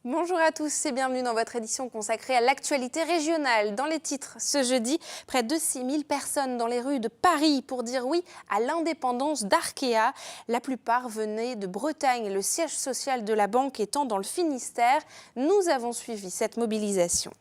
Bonjour à tous et bienvenue dans votre édition consacrée à l'actualité régionale. Dans les titres, ce jeudi, près de 6000 personnes dans les rues de Paris pour dire oui à l'indépendance d'Arkea. La plupart venaient de Bretagne, le siège social de la banque étant dans le Finistère. Nous avons suivi cette mobilisation.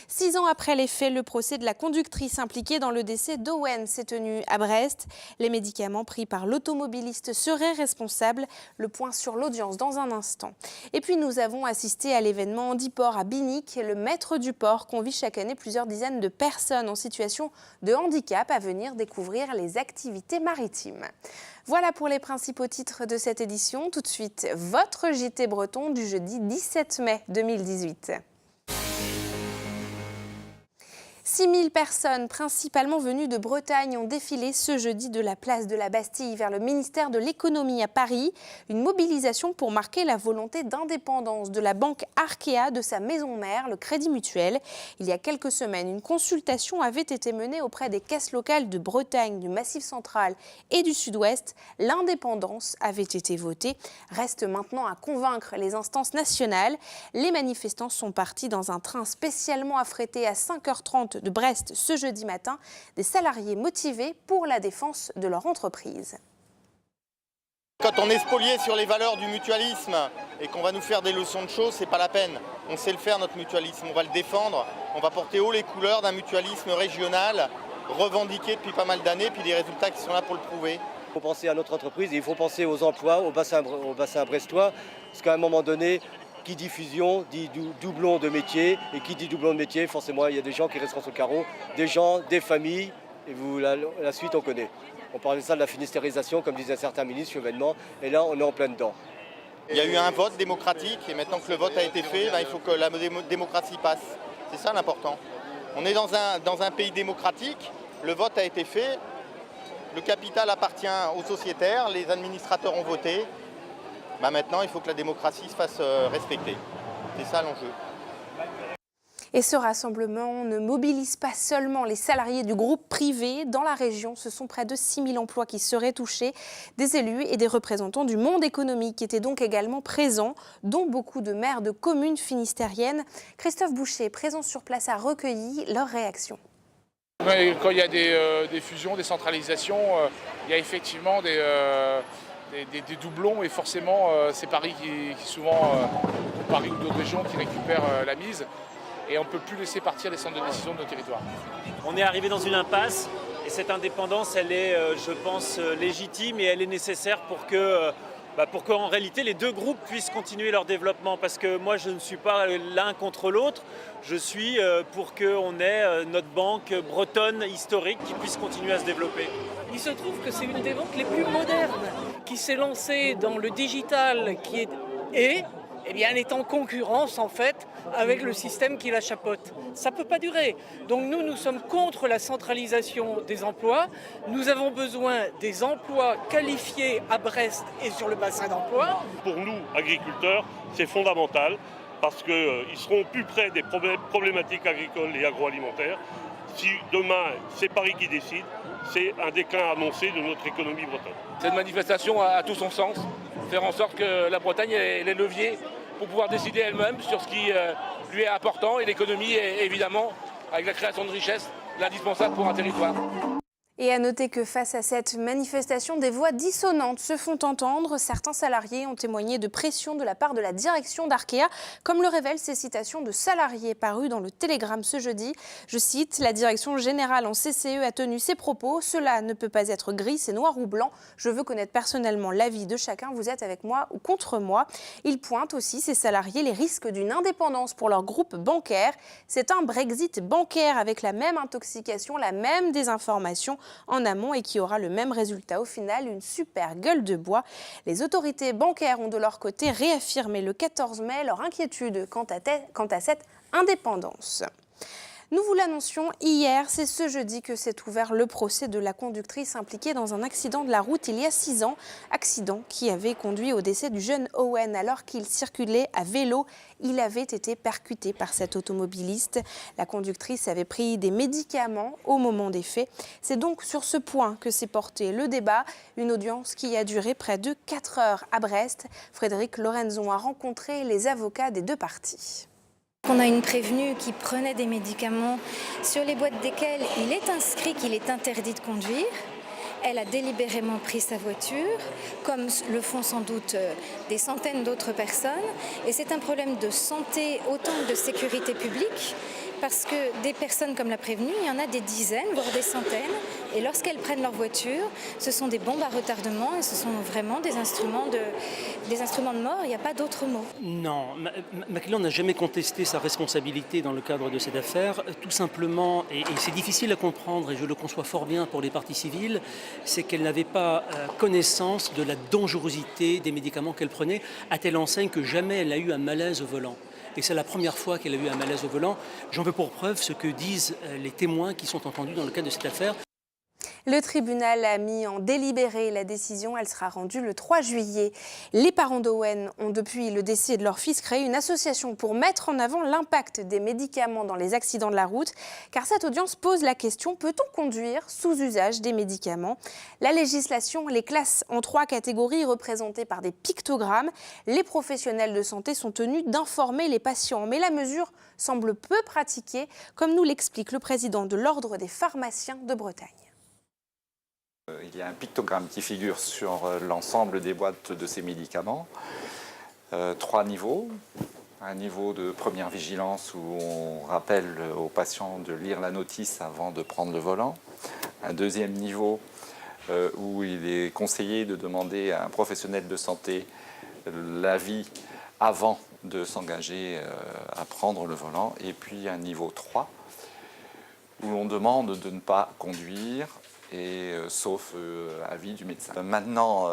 6 ans après les faits, le procès de la conductrice impliquée dans le décès d'Owen s'est tenu à Brest. Les médicaments pris par l'automobiliste seraient responsables. Le point sur l'audience dans un instant. Et puis nous avons assisté à l'événement Handiport à Binic. Le maître du port convie chaque année plusieurs dizaines de personnes en situation de handicap à venir découvrir les activités maritimes. Voilà pour les principaux titres de cette édition. Tout de suite, votre JT breton du jeudi 17 mai 2018. 6000 personnes, principalement venues de Bretagne, ont défilé ce jeudi de la place de la Bastille vers le ministère de l'économie à Paris. Une mobilisation pour marquer la volonté d'indépendance de la banque Arkea de sa maison mère, le Crédit Mutuel. Il y a quelques semaines, une consultation avait été menée auprès des caisses locales de Bretagne, du Massif central et du Sud-Ouest. L'indépendance avait été votée. Reste maintenant à convaincre les instances nationales. Les manifestants sont partis dans un train spécialement affrété à 5h30 de Brest ce jeudi matin, des salariés motivés pour la défense de leur entreprise. Quand on est spolié sur les valeurs du mutualisme et qu'on va nous faire des leçons de choses, c'est pas la peine. On sait le faire, notre mutualisme, on va le défendre, on va porter haut les couleurs d'un mutualisme régional, revendiqué depuis pas mal d'années, puis des résultats qui sont là pour le prouver. Il faut penser à notre entreprise et il faut penser aux emplois, au bassin brestois, parce qu'à un moment donné, qui dit fusion, dit doublon de métier, et qui dit doublon de métier, forcément il y a des gens qui resteront sur le carreau, des gens, des familles, et la suite on connaît. On parlait de ça de la finistérisation, comme disait un certain ministre, Chevènement, et là on est en plein dedans. Il y a eu un vote démocratique, et maintenant que le vote a été fait, il faut que la démocratie passe. C'est ça l'important. On est dans un pays démocratique, le vote a été fait, le capital appartient aux sociétaires, les administrateurs ont voté. Maintenant, il faut que la démocratie se fasse respecter. C'est ça l'enjeu. Et ce rassemblement ne mobilise pas seulement les salariés du groupe privé. Dans la région, ce sont près de 6000 emplois qui seraient touchés. Des élus et des représentants du monde économique étaient donc également présents, dont beaucoup de maires de communes finistériennes. Christophe Boucher, présent sur place, a recueilli leurs réactions. Quand il y a des fusions, des centralisations, il y a effectivement des doublons et forcément c'est Paris qui souvent, Paris ou d'autres régions qui récupèrent la mise et on ne peut plus laisser partir les centres de décision de nos territoires. On est arrivé dans une impasse et cette indépendance elle est je pense légitime et elle est nécessaire pour qu'en réalité les deux groupes puissent continuer leur développement parce que moi je ne suis pas l'un contre l'autre, je suis pour qu'on ait notre banque bretonne historique qui puisse continuer à se développer. Il se trouve que c'est une des banques les plus modernes qui s'est lancée dans le digital elle est en concurrence en fait avec le système qui la chapeaute. Ça ne peut pas durer. Donc nous sommes contre la centralisation des emplois. Nous avons besoin des emplois qualifiés à Brest et sur le bassin d'emploi. Pour nous, agriculteurs, c'est fondamental parce qu'ils seront plus près des problématiques agricoles et agroalimentaires. Si demain, c'est Paris qui décide, c'est un déclin annoncé de notre économie bretonne. Cette manifestation a tout son sens, faire en sorte que la Bretagne ait les leviers pour pouvoir décider elle-même sur ce qui lui est important et l'économie est évidemment, avec la création de richesses, l'indispensable pour un territoire. Et à noter que face à cette manifestation, des voix dissonantes se font entendre. Certains salariés ont témoigné de pression de la part de la direction d'Arkea, comme le révèlent ces citations de salariés parues dans le Télégramme ce jeudi. Je cite, « La direction générale en CCE a tenu ses propos. Cela ne peut pas être gris, c'est noir ou blanc. Je veux connaître personnellement l'avis de chacun. Vous êtes avec moi ou contre moi ?» Ils pointent aussi, ces salariés, les risques d'une indépendance pour leur groupe bancaire. C'est un Brexit bancaire avec la même intoxication, la même désinformation en amont et qui aura le même résultat au final, une super gueule de bois. Les autorités bancaires ont de leur côté réaffirmé le 14 mai leur inquiétude quant à cette indépendance. Nous vous l'annoncions hier, c'est ce jeudi que s'est ouvert le procès de la conductrice impliquée dans un accident de la route il y a 6 ans. Accident qui avait conduit au décès du jeune Owen alors qu'il circulait à vélo. Il avait été percuté par cet automobiliste. La conductrice avait pris des médicaments au moment des faits. C'est donc sur ce point que s'est porté le débat. Une audience qui a duré près de 4 heures à Brest. Frédéric Lorenzon a rencontré les avocats des deux parties. On a une prévenue qui prenait des médicaments sur les boîtes desquelles il est inscrit qu'il est interdit de conduire. Elle a délibérément pris sa voiture, comme le font sans doute des centaines d'autres personnes. Et c'est un problème de santé autant que de sécurité publique, parce que des personnes comme la prévenue, il y en a des dizaines, voire des centaines. Et lorsqu'elles prennent leur voiture, ce sont des bombes à retardement et ce sont vraiment des instruments de mort. Il n'y a pas d'autre mot. Non, McLean n'a jamais contesté sa responsabilité dans le cadre de cette affaire. Tout simplement, et c'est difficile à comprendre et je le conçois fort bien pour les parties civiles, c'est qu'elle n'avait pas connaissance de la dangerosité des médicaments qu'elle prenait, à telle enseigne que jamais elle n'a eu un malaise au volant. Et c'est la première fois qu'elle a eu un malaise au volant. J'en veux pour preuve ce que disent les témoins qui sont entendus dans le cadre de cette affaire. Le tribunal a mis en délibéré la décision. Elle sera rendue le 3 juillet. Les parents d'Owen ont, depuis le décès de leur fils, créé une association pour mettre en avant l'impact des médicaments dans les accidents de la route. Car cette audience pose la question, peut-on conduire sous usage des médicaments? La législation les classe en 3 catégories représentées par des pictogrammes. Les professionnels de santé sont tenus d'informer les patients. Mais la mesure semble peu pratiquée, comme nous l'explique le président de l'Ordre des pharmaciens de Bretagne. Il y a un pictogramme qui figure sur l'ensemble des boîtes de ces médicaments. 3 niveaux. Un niveau de première vigilance où on rappelle aux patients de lire la notice avant de prendre le volant. Un deuxième niveau où il est conseillé de demander à un professionnel de santé l'avis avant de s'engager à prendre le volant. Et puis un niveau 3 où l'on demande de ne pas conduire sauf avis du médecin. Maintenant,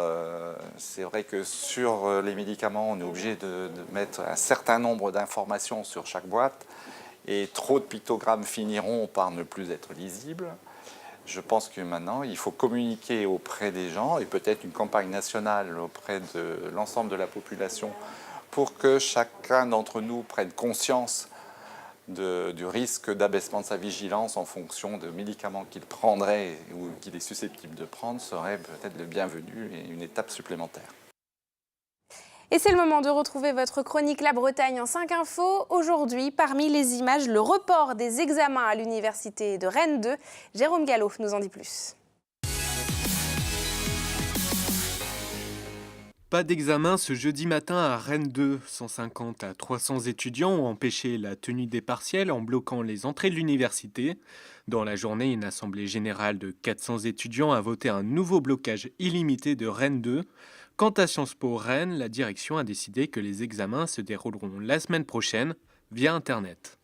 c'est vrai que sur les médicaments, on est obligé de mettre un certain nombre d'informations sur chaque boîte et trop de pictogrammes finiront par ne plus être lisibles. Je pense que maintenant, il faut communiquer auprès des gens et peut-être une campagne nationale auprès de l'ensemble de la population pour que chacun d'entre nous prenne conscience du risque d'abaissement de sa vigilance en fonction de médicaments qu'il prendrait ou qu'il est susceptible de prendre serait peut-être le bienvenu et une étape supplémentaire. Et c'est le moment de retrouver votre chronique La Bretagne en 5 infos. Aujourd'hui, parmi les images, le report des examens à l'université de Rennes 2. Jérôme Gallo nous en dit plus. Pas d'examen ce jeudi matin à Rennes 2. 150 à 300 étudiants ont empêché la tenue des partiels en bloquant les entrées de l'université. Dans la journée, une assemblée générale de 400 étudiants a voté un nouveau blocage illimité de Rennes 2. Quant à Sciences Po Rennes, la direction a décidé que les examens se dérouleront la semaine prochaine via Internet.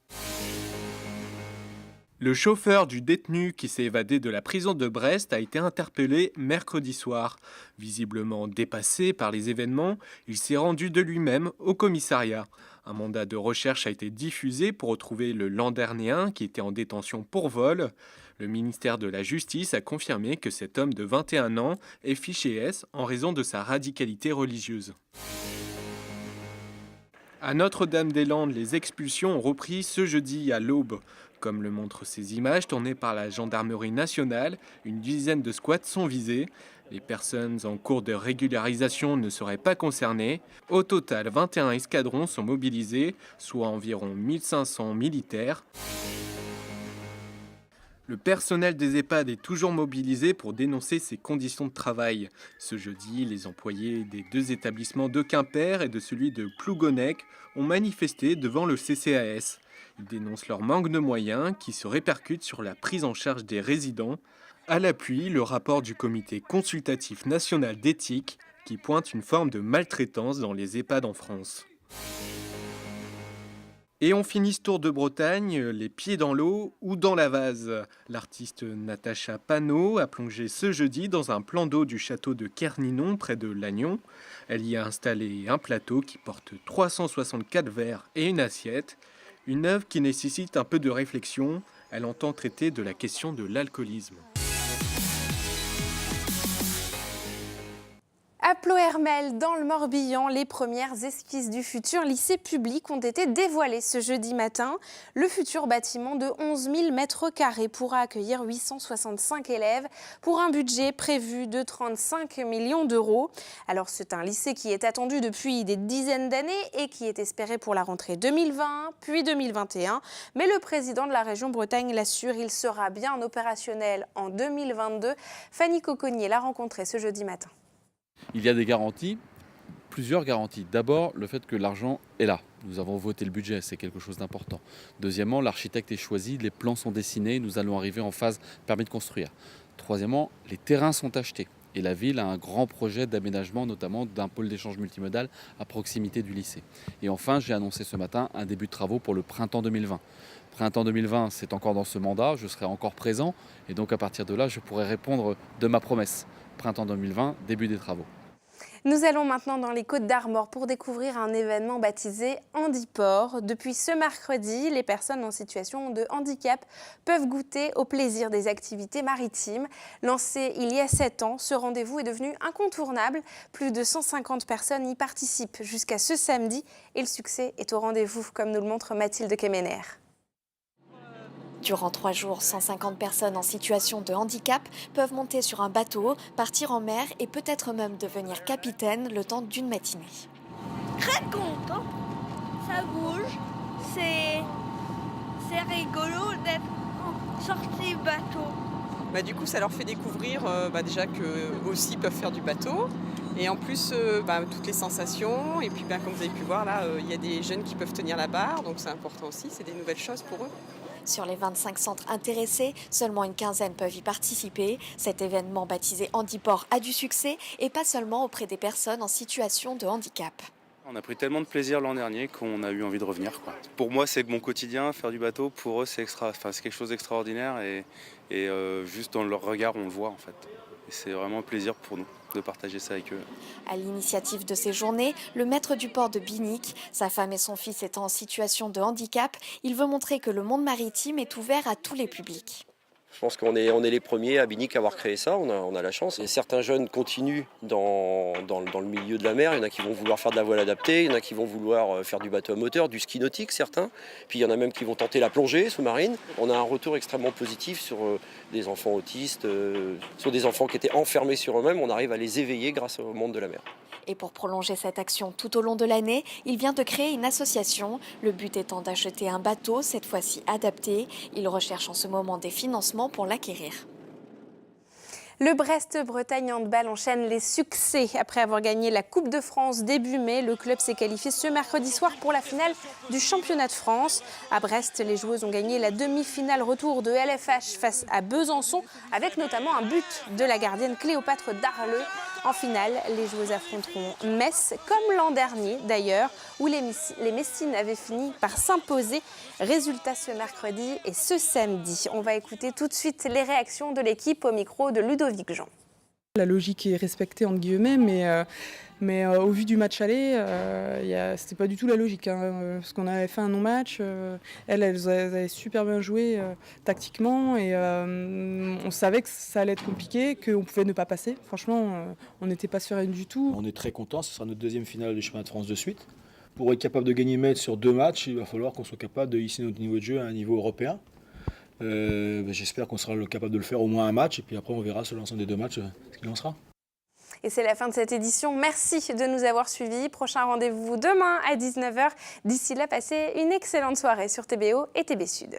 Le chauffeur du détenu qui s'est évadé de la prison de Brest a été interpellé mercredi soir. Visiblement dépassé par les événements, il s'est rendu de lui-même au commissariat. Un mandat de recherche a été diffusé pour retrouver le Landernéen qui était en détention pour vol. Le ministère de la Justice a confirmé que cet homme de 21 ans est fiché S en raison de sa radicalité religieuse. À Notre-Dame-des-Landes, les expulsions ont repris ce jeudi à l'aube. Comme le montrent ces images tournées par la gendarmerie nationale, une dizaine de squats sont visés. Les personnes en cours de régularisation ne seraient pas concernées. Au total, 21 escadrons sont mobilisés, soit environ 1500 militaires. Le personnel des EHPAD est toujours mobilisé pour dénoncer ces conditions de travail. Ce jeudi, les employés des 2 établissements de Quimper et de celui de Plougonec ont manifesté devant le CCAS. Ils dénoncent leur manque de moyens qui se répercute sur la prise en charge des résidents. À l'appui, le rapport du Comité consultatif national d'éthique qui pointe une forme de maltraitance dans les EHPAD en France. Et on finit ce tour de Bretagne, les pieds dans l'eau ou dans la vase. L'artiste Natacha Panot a plongé ce jeudi dans un plan d'eau du château de Kerninon, près de Lannion. Elle y a installé un plateau qui porte 364 verres et une assiette. Une œuvre qui nécessite un peu de réflexion. Elle entend traiter de la question de l'alcoolisme. À Ploërmel, dans le Morbihan, les premières esquisses du futur lycée public ont été dévoilées ce jeudi matin. Le futur bâtiment de 11 000 mètres carrés pourra accueillir 865 élèves pour un budget prévu de 35 millions d'euros. Alors c'est un lycée qui est attendu depuis des dizaines d'années et qui est espéré pour la rentrée 2020 puis 2021. Mais le président de la région Bretagne l'assure, il sera bien opérationnel en 2022. Fanny Cocognier l'a rencontré ce jeudi matin. Il y a des garanties, plusieurs garanties. D'abord, le fait que l'argent est là. Nous avons voté le budget, c'est quelque chose d'important. Deuxièmement, l'architecte est choisi, les plans sont dessinés, nous allons arriver en phase permis de construire. Troisièmement, les terrains sont achetés. Et la ville a un grand projet d'aménagement, notamment d'un pôle d'échange multimodal à proximité du lycée. Et enfin, j'ai annoncé ce matin un début de travaux pour le printemps 2020. Printemps 2020, c'est encore dans ce mandat, je serai encore présent. Et donc à partir de là, je pourrai répondre de ma promesse. Printemps 2020, début des travaux. Nous allons maintenant dans les Côtes-d'Armor pour découvrir un événement baptisé Handiport. Depuis ce mercredi, les personnes en situation de handicap peuvent goûter au plaisir des activités maritimes. Lancé il y a 7 ans, ce rendez-vous est devenu incontournable. Plus de 150 personnes y participent jusqu'à ce samedi et le succès est au rendez-vous, comme nous le montre Mathilde Kemener. Durant 3 jours, 150 personnes en situation de handicap peuvent monter sur un bateau, partir en mer et peut-être même devenir capitaine le temps d'une matinée. Très content, ça bouge, c'est rigolo d'être sorti du bateau. Du coup, ça leur fait découvrir déjà qu'eux aussi peuvent faire du bateau. Et en plus, toutes les sensations. Et puis, comme vous avez pu voir, là, il y a des jeunes qui peuvent tenir la barre. Donc, c'est important aussi. C'est des nouvelles choses pour eux. Sur les 25 centres intéressés, seulement une quinzaine peuvent y participer. Cet événement baptisé Handiport a du succès et pas seulement auprès des personnes en situation de handicap. On a pris tellement de plaisir l'an dernier qu'on a eu envie de revenir. Pour moi, c'est mon quotidien, faire du bateau. Pour eux, c'est quelque chose d'extraordinaire et juste dans leur regard, on le voit en fait. Et c'est vraiment un plaisir pour nous de partager ça avec eux. À l'initiative de ces journées, le maître du port de Binic, sa femme et son fils étant en situation de handicap, il veut montrer que le monde maritime est ouvert à tous les publics. Je pense qu'on est les premiers à Binic à avoir créé ça, on a la chance. Et certains jeunes continuent dans le milieu de la mer, il y en a qui vont vouloir faire de la voile adaptée, il y en a qui vont vouloir faire du bateau à moteur, du ski nautique certains, puis il y en a même qui vont tenter la plongée sous-marine. On a un retour extrêmement positif sur des enfants autistes, sur des enfants qui étaient enfermés sur eux-mêmes, on arrive à les éveiller grâce au monde de la mer. Et pour prolonger cette action tout au long de l'année, il vient de créer une association. Le but étant d'acheter un bateau, cette fois-ci adapté. Il recherche en ce moment des financements pour l'acquérir. Le Brest-Bretagne Handball enchaîne les succès. Après avoir gagné la Coupe de France début mai, le club s'est qualifié ce mercredi soir pour la finale du championnat de France. À Brest, les joueuses ont gagné la demi-finale retour de LFH face à Besançon, avec notamment un but de la gardienne Cléopâtre Darleux. En finale, les joueuses affronteront Metz, comme l'an dernier d'ailleurs, où les Messines avaient fini par s'imposer. Résultat ce mercredi et ce samedi. On va écouter tout de suite les réactions de l'équipe au micro de Ludovic Jean. La logique est respectée entre guillemets, mais au vu du match aller, c'était pas du tout la logique. Parce qu'on avait fait un non-match, elles avaient super bien joué tactiquement et on savait que ça allait être compliqué, qu'on pouvait ne pas passer. Franchement, on n'était pas sereine du tout. On est très contents, ce sera notre deuxième finale du championnat de France de suite. Pour être capable de gagner Metz sur 2 matchs, il va falloir qu'on soit capable de hisser notre niveau de jeu à un niveau européen. J'espère qu'on sera capable de le faire au moins un match et puis après on verra sur l'ensemble des 2 matchs ce qu'il en sera. Et c'est la fin de cette édition. Merci de nous avoir suivis. Prochain rendez-vous demain à 19h. D'ici là, passez une excellente soirée sur TBO et TB Sud.